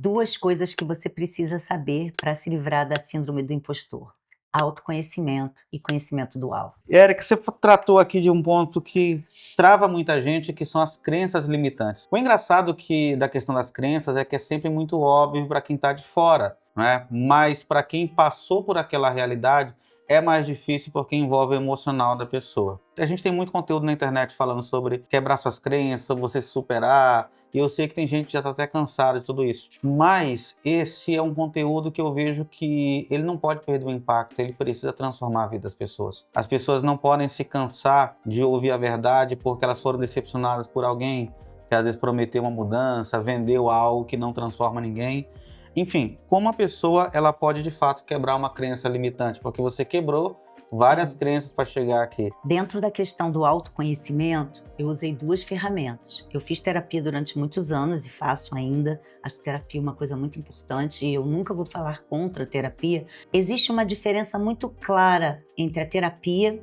Duas coisas que você precisa saber para se livrar da síndrome do impostor: autoconhecimento e conhecimento do alvo. Érica, você tratou aqui de um ponto que trava muita gente, que são as crenças limitantes. O engraçado da questão das crenças é que é sempre muito óbvio para quem está de fora, né? Mas para quem passou por aquela realidade, é mais difícil porque envolve o emocional da pessoa. A gente tem muito conteúdo na internet falando sobre quebrar suas crenças, sobre você se superar, e eu sei que tem gente que já está até cansada de tudo isso. Mas esse é um conteúdo que eu vejo que ele não pode perder o impacto, ele precisa transformar a vida das pessoas. As pessoas não podem se cansar de ouvir a verdade porque elas foram decepcionadas por alguém que às vezes prometeu uma mudança, vendeu algo que não transforma ninguém. Enfim, como a pessoa ela pode de fato quebrar uma crença limitante? Porque você quebrou várias crenças para chegar aqui. Dentro da questão do autoconhecimento, eu usei duas ferramentas. Eu fiz terapia durante muitos anos e faço ainda. Acho que terapia é uma coisa muito importante e eu nunca vou falar contra a terapia. Existe uma diferença muito clara entre a terapia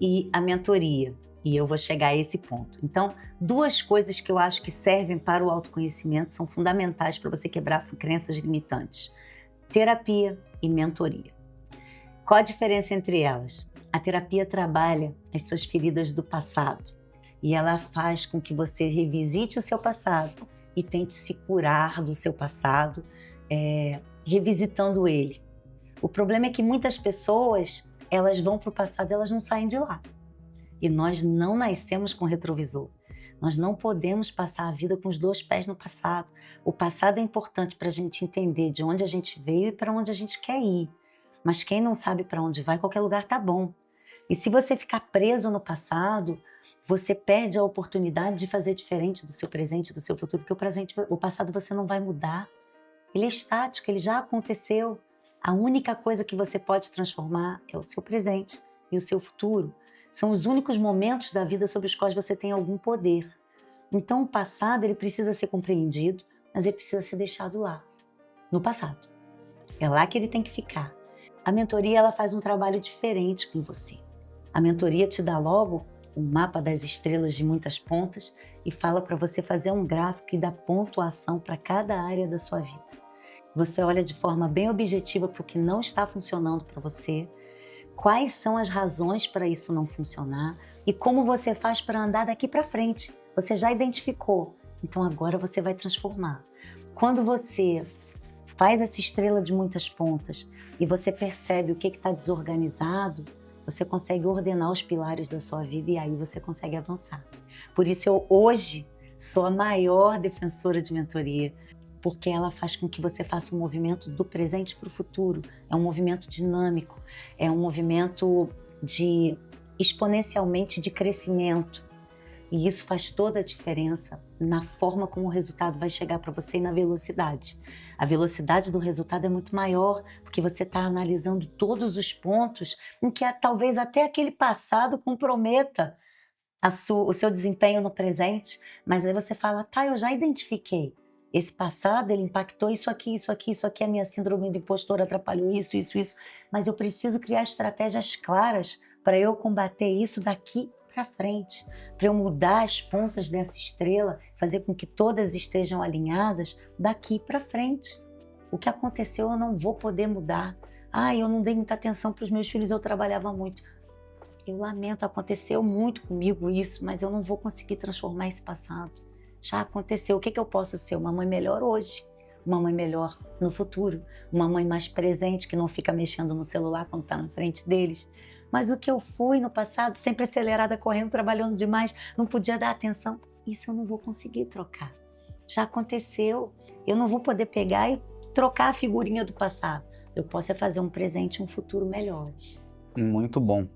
e a mentoria. E eu vou chegar a esse ponto. Então, duas coisas que eu acho que servem para o autoconhecimento são fundamentais para você quebrar crenças limitantes: terapia e mentoria. Qual a diferença entre elas? A terapia trabalha as suas feridas do passado e ela faz com que você revisite o seu passado e tente se curar do seu passado, revisitando ele. O problema é que muitas pessoas, elas vão para o passado e elas não saem de lá. E nós não nascemos com retrovisor. Nós não podemos passar a vida com os dois pés no passado. O passado é importante para a gente entender de onde a gente veio e para onde a gente quer ir. Mas quem não sabe para onde vai, qualquer lugar tá bom. E se você ficar preso no passado, você perde a oportunidade de fazer diferente do seu presente e do seu futuro, porque o passado você não vai mudar. Ele é estático, ele já aconteceu. A única coisa que você pode transformar é o seu presente e o seu futuro. São os únicos momentos da vida sobre os quais você tem algum poder. Então o passado ele precisa ser compreendido, mas ele precisa ser deixado lá, no passado. É lá que ele tem que ficar. A mentoria ela faz um trabalho diferente com você. A mentoria te dá logo um mapa das estrelas de muitas pontas e fala para você fazer um gráfico e dar pontuação para cada área da sua vida. Você olha de forma bem objetiva para o que não está funcionando para você, quais são as razões para isso não funcionar e como você faz para andar daqui para frente. Você já identificou, então agora você vai transformar. Quando você faz essa estrela de muitas pontas e você percebe o que está desorganizado, você consegue ordenar os pilares da sua vida e aí você consegue avançar. Por isso eu hoje sou a maior defensora de mentoria, porque ela faz com que você faça um movimento do presente para o futuro. É um movimento dinâmico, é um movimento exponencialmente de crescimento. E isso faz toda a diferença na forma como o resultado vai chegar para você e na velocidade. A velocidade do resultado é muito maior, porque você está analisando todos os pontos em que talvez até aquele passado comprometa o seu desempenho no presente, mas aí você fala, tá, eu já identifiquei. Esse passado, ele impactou isso aqui, isso aqui, isso aqui, a minha síndrome do impostor atrapalhou isso, isso, isso, mas eu preciso criar estratégias claras para eu combater isso daqui para frente, para eu mudar as pontas dessa estrela, fazer com que todas estejam alinhadas daqui para frente. O que aconteceu eu não vou poder mudar. Eu não dei muita atenção para os meus filhos, eu trabalhava muito. Eu lamento, aconteceu muito comigo isso, mas eu não vou conseguir transformar esse passado. Já aconteceu, o que eu posso ser? Uma mãe melhor hoje, uma mãe melhor no futuro, uma mãe mais presente que não fica mexendo no celular quando está na frente deles. Mas o que eu fui no passado, sempre acelerada, correndo, trabalhando demais, não podia dar atenção, isso eu não vou conseguir trocar. Já aconteceu, eu não vou poder pegar e trocar a figurinha do passado. Eu posso fazer um presente e um futuro melhores. Muito bom.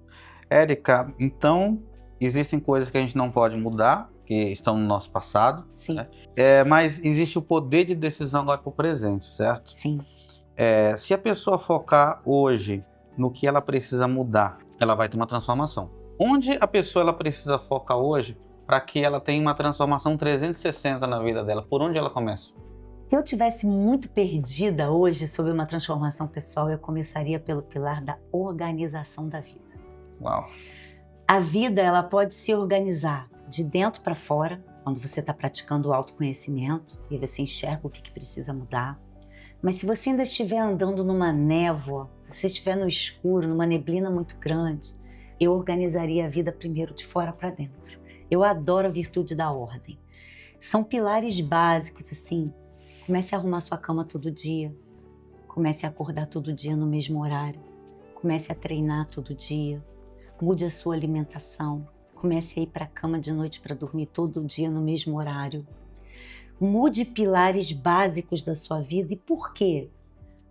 Érica, então existem coisas que a gente não pode mudar, que estão no nosso passado. Sim. Né? Mas existe o poder de decisão agora para o presente, certo? Sim. Se a pessoa focar hoje no que ela precisa mudar, ela vai ter uma transformação. Onde a pessoa ela precisa focar hoje para que ela tenha uma transformação 360 na vida dela? Por onde ela começa? Se eu tivesse muito perdida hoje sobre uma transformação pessoal, eu começaria pelo pilar da organização da vida. Uau! A vida ela pode se organizar de dentro para fora quando você está praticando o autoconhecimento e você enxerga o que precisa mudar. Mas se você ainda estiver andando numa névoa, se você estiver no escuro, numa neblina muito grande, eu organizaria a vida primeiro de fora para dentro. Eu adoro a virtude da ordem. São pilares básicos, assim. Comece a arrumar sua cama todo dia. Comece a acordar todo dia no mesmo horário. Comece a treinar todo dia. Mude a sua alimentação. Comece a ir para a cama de noite para dormir todo dia no mesmo horário. Mude pilares básicos da sua vida. E por quê?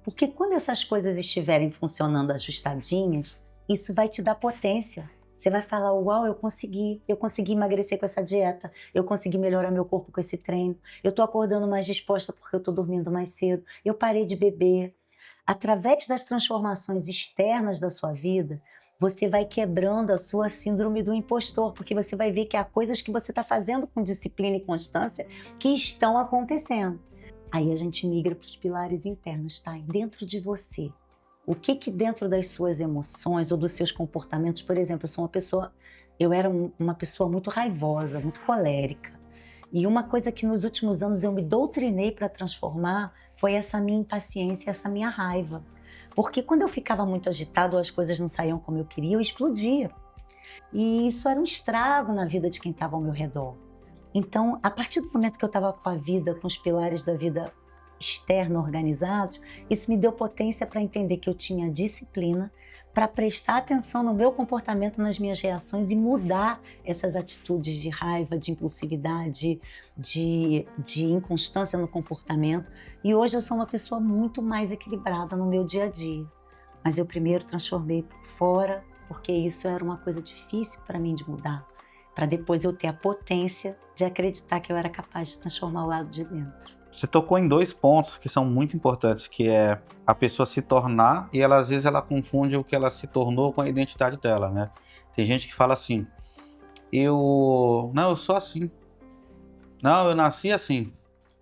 Porque quando essas coisas estiverem funcionando ajustadinhas, isso vai te dar potência. Você vai falar, uau, eu consegui emagrecer com essa dieta, eu consegui melhorar meu corpo com esse treino, eu tô acordando mais disposta porque eu tô dormindo mais cedo, eu parei de beber. Através das transformações externas da sua vida, você vai quebrando a sua síndrome do impostor, porque você vai ver que há coisas que você está fazendo com disciplina e constância que estão acontecendo. Aí a gente migra para os pilares internos, tá? Dentro de você. O que dentro das suas emoções ou dos seus comportamentos, por exemplo, eu era uma pessoa muito raivosa, muito colérica. E uma coisa que nos últimos anos eu me doutrinei para transformar foi essa minha impaciência, essa minha raiva. Porque quando eu ficava muito agitado ou as coisas não saíam como eu queria, eu explodia. E isso era um estrago na vida de quem estava ao meu redor. Então, a partir do momento que eu estava com a vida, com os pilares da vida externa organizados, isso me deu potência para entender que eu tinha disciplina para prestar atenção no meu comportamento, nas minhas reações e mudar essas atitudes de raiva, de impulsividade, de inconstância no comportamento. E hoje eu sou uma pessoa muito mais equilibrada no meu dia a dia. Mas eu primeiro transformei por fora, porque isso era uma coisa difícil para mim de mudar, para depois eu ter a potência de acreditar que eu era capaz de transformar o lado de dentro. Você tocou em 2 pontos que são muito importantes, que é a pessoa se tornar, e ela às vezes ela confunde o que ela se tornou com a identidade dela, né? Tem gente que fala assim, eu sou assim, não, eu nasci assim.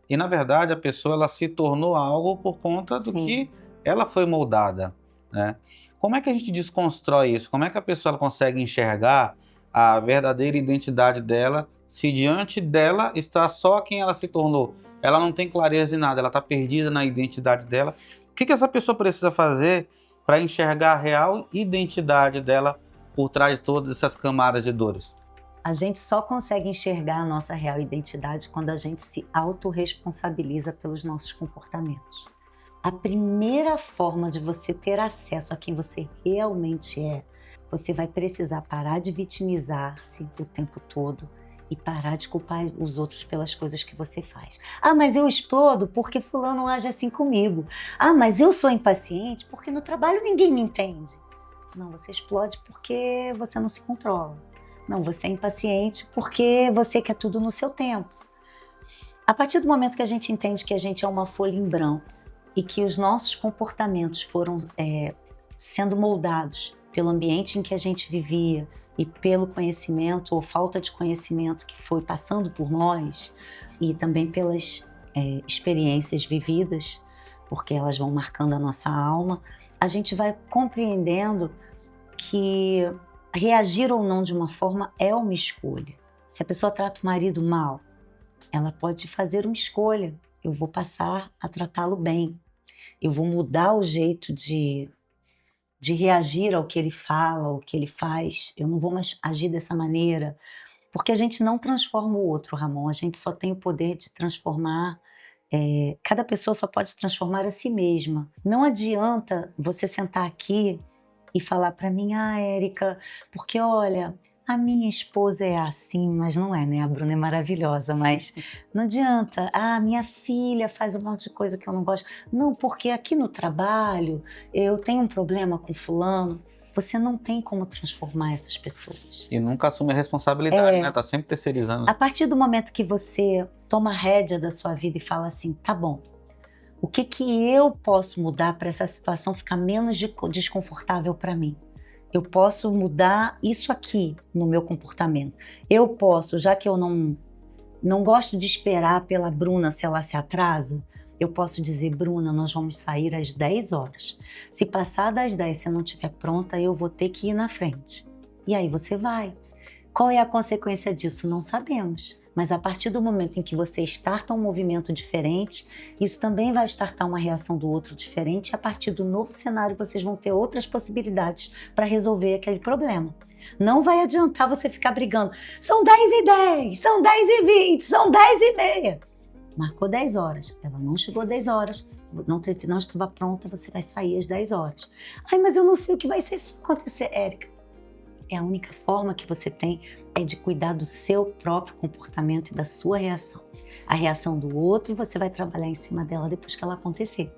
E na verdade a pessoa ela se tornou algo por conta do que ela foi moldada, né? Como é que a gente desconstrói isso? Como é que a pessoa ela consegue enxergar a verdadeira identidade dela se diante dela está só quem ela se tornou? Ela não tem clareza em nada, ela está perdida na identidade dela. O que essa pessoa precisa fazer para enxergar a real identidade dela por trás de todas essas camadas de dores? A gente só consegue enxergar a nossa real identidade quando a gente se autorresponsabiliza pelos nossos comportamentos. A primeira forma de você ter acesso a quem você realmente é, você vai precisar parar de vitimizar-se o tempo todo e parar de culpar os outros pelas coisas que você faz. Ah, mas eu explodo porque fulano age assim comigo. Ah, mas eu sou impaciente porque no trabalho ninguém me entende. Não, você explode porque você não se controla. Não, você é impaciente porque você quer tudo no seu tempo. A partir do momento que a gente entende que a gente é uma folha em branco e que os nossos comportamentos foram sendo moldados pelo ambiente em que a gente vivia e pelo conhecimento ou falta de conhecimento que foi passando por nós e também pelas experiências vividas, porque elas vão marcando a nossa alma, a gente vai compreendendo que reagir ou não de uma forma é uma escolha. Se a pessoa trata o marido mal, ela pode fazer uma escolha. Eu vou passar a tratá-lo bem. Eu vou mudar o jeito de reagir ao que ele fala, ao que ele faz. Eu não vou mais agir dessa maneira. Porque a gente não transforma o outro, Ramon. A gente só tem o poder de transformar. Cada pessoa só pode transformar a si mesma. Não adianta você sentar aqui e falar para mim, Érica, porque olha, a minha esposa é assim, mas não é, né? A Bruna é maravilhosa, mas não adianta. Minha filha faz um monte de coisa que eu não gosto. Não, porque aqui no trabalho eu tenho um problema com fulano. Você não tem como transformar essas pessoas. E nunca assume a responsabilidade, né? Tá sempre terceirizando. A partir do momento que você toma a rédea da sua vida e fala assim, tá bom, o que eu posso mudar para essa situação ficar menos desconfortável para mim? Eu posso mudar isso aqui no meu comportamento. Eu posso, já que eu não gosto de esperar pela Bruna se ela se atrasa, eu posso dizer, Bruna, nós vamos sair às 10 horas. Se passar das 10 você não estiver pronta, eu vou ter que ir na frente. E aí você vai. Qual é a consequência disso? Não sabemos. Mas a partir do momento em que você starta um movimento diferente, isso também vai startar uma reação do outro diferente, e a partir do novo cenário vocês vão ter outras possibilidades para resolver aquele problema. Não vai adiantar você ficar brigando. São 10h10, são 10h20, são 10h30. Marcou 10 horas, ela não chegou às 10 horas, não estava pronta, você vai sair às 10 horas. Ai, mas eu não sei o que vai ser se isso acontecer, Érica. É a única forma que você tem é de cuidar do seu próprio comportamento e da sua reação. A reação do outro, você vai trabalhar em cima dela depois que ela acontecer.